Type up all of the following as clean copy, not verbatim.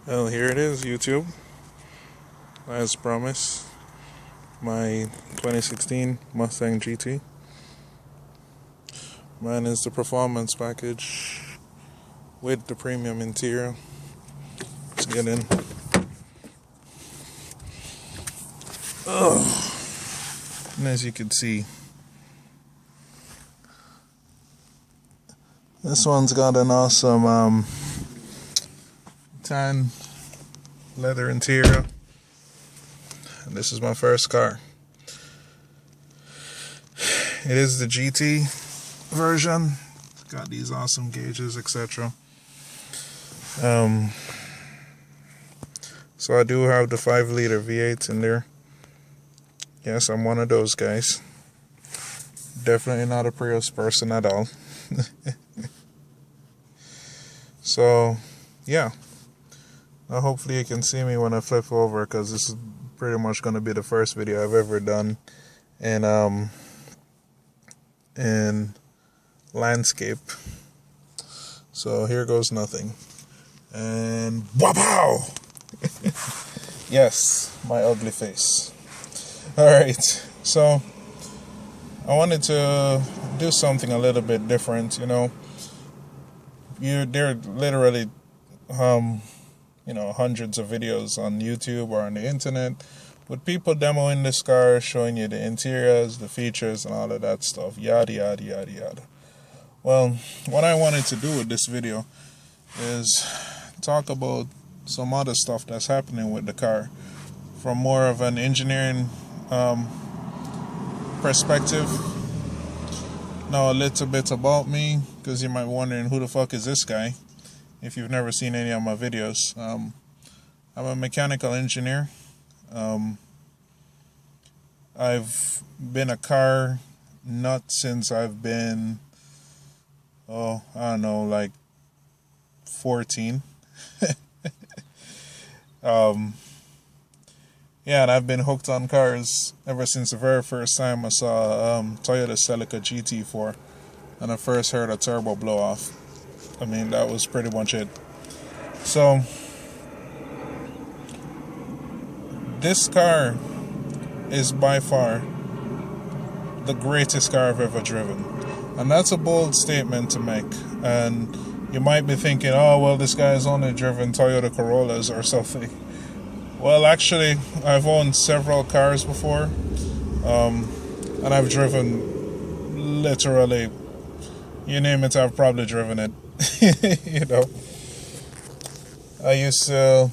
Well, here it is, YouTube. As promised, my 2016 Mustang GT. Mine is the performance package with the premium interior. Let's get in. And as you can see, this one's got an awesome tan leather interior. And this is my first car. It is the GT version. It's got these awesome gauges, etc. So I do have the 5-liter V8 in there. Yes, I'm one of those guys. Definitely not a Prius person at all. So, yeah. Now hopefully you can see me when I flip over, because this is pretty much going to be the first video I've ever done in landscape. So here goes nothing. And wow! Yes, my ugly face. Alright, so I wanted to do something a little bit different, there are literally hundreds of videos on YouTube or on the internet with people demoing this car, showing you the interiors, the features, and all of that stuff, yada yada yada yada. Well, what I wanted to do with this video is talk about some other stuff that's happening with the car from more of an engineering perspective. Now a little bit about me, because you might be wondering who the fuck is this guy if you've never seen any of my videos. I'm a mechanical engineer. I've been a car nut since I've been, like 14. Yeah, and I've been hooked on cars ever since the very first time I saw Toyota Celica GT4 and I first heard a turbo blow off. I mean, that was pretty much it. So, this car is by far the greatest car I've ever driven. And that's a bold statement to make. And you might be thinking, oh, well, this guy's only driven Toyota Corollas or something. Well, actually, I've owned several cars before. And I've driven literally, you name it, I've probably driven it. I used to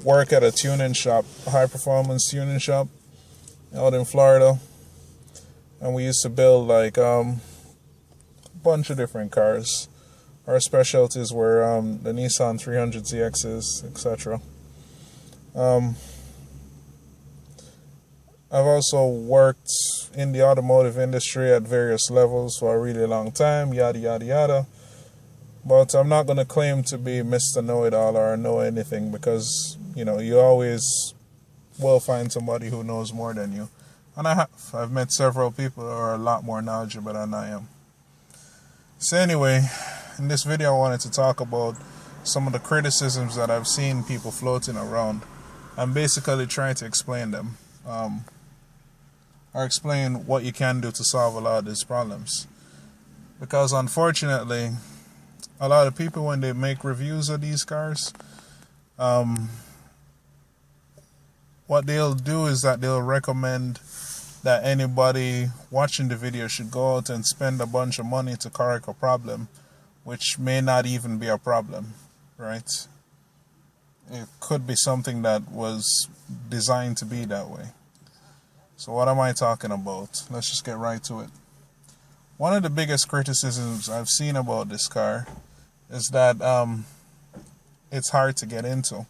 work at a tuning shop, a high performance tuning shop out in Florida, and we used to build like a bunch of different cars. Our specialties were the Nissan 300ZXs, etc. I've also worked in the automotive industry at various levels for a really long time, yada yada yada. But I'm not going to claim to be Mr. Know-It-All or know anything, because, you always will find somebody who knows more than you. And I've met several people who are a lot more knowledgeable than I am. So anyway, in this video I wanted to talk about some of the criticisms that I've seen people floating around. I'm basically trying to explain them. Or explain what you can do to solve a lot of these problems. Because unfortunately, a lot of people, when they make reviews of these cars, what they'll do is that they'll recommend that anybody watching the video should go out and spend a bunch of money to correct a problem, which may not even be a problem, right? It could be something that was designed to be that way. So what am I talking about? Let's just get right to it. One of the biggest criticisms I've seen about this car is that it's hard to get into.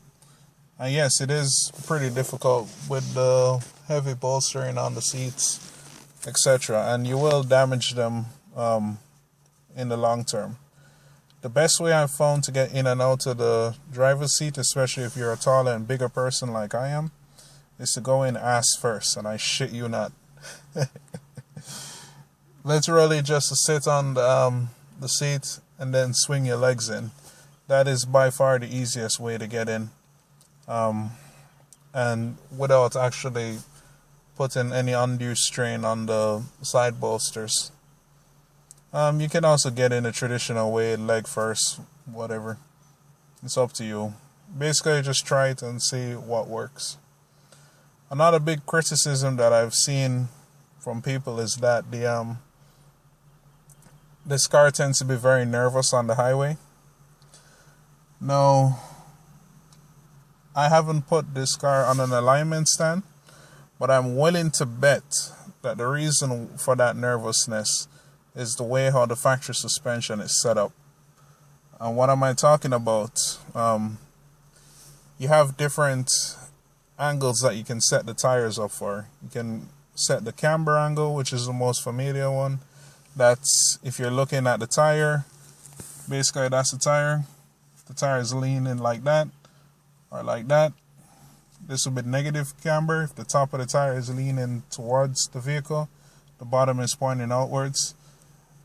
And yes, it is pretty difficult with the heavy bolstering on the seats, etc. And you will damage them in the long term. The best way I've found to get in and out of the driver's seat, especially if you're a taller and bigger person like I am, is to go in ass first, and I shit you not. Literally just to sit on the seat and then swing your legs in. That is by far the easiest way to get in, and without actually putting any undue strain on the side bolsters. You can also get in a traditional way, leg first, whatever. It's up to you. Basically, just try it and see what works. Another big criticism that I've seen from people is that this car tends to be very nervous on the highway. Now, I haven't put this car on an alignment stand, but I'm willing to bet that the reason for that nervousness is the way how the factory suspension is set up. And what am I talking about? You have different angles that you can set the tires up for. You can set the camber angle, which is the most familiar one. That's if you're looking at the tire, basically that's the tire. The tire is leaning like that or like that. This will be negative camber. If the top of the tire is leaning towards the vehicle, the bottom is pointing outwards.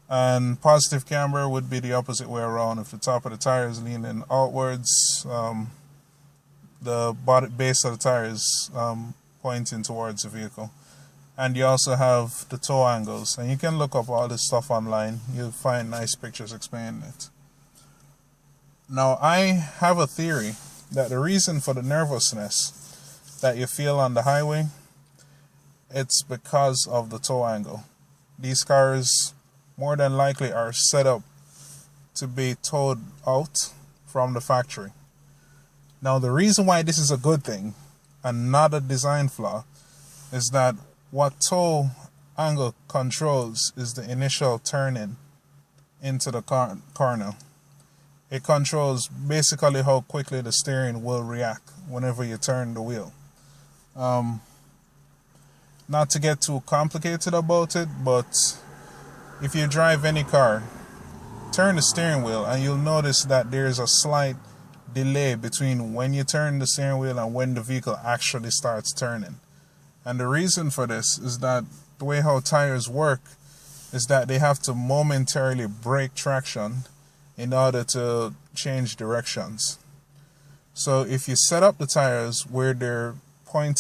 And positive camber would be the opposite way around. If the top of the tire is leaning outwards, the base of the tire is pointing towards the vehicle. And you also have the toe angles. And you can look up all this stuff online. You'll find nice pictures explaining it. Now, I have a theory that the reason for the nervousness that you feel on the highway, it's because of the toe angle. These cars more than likely are set up to be towed out from the factory. Now, the reason why this is a good thing and not a design flaw is that what toe angle controls is the initial turning into the corner. It controls basically how quickly the steering will react whenever you turn the wheel. Not to get too complicated about it, but if you drive any car, turn the steering wheel and you'll notice that there's a slight delay between when you turn the steering wheel and when the vehicle actually starts turning. And the reason for this is that the way how tires work is that they have to momentarily break traction in order to change directions. So if you set up the tires where they're pointed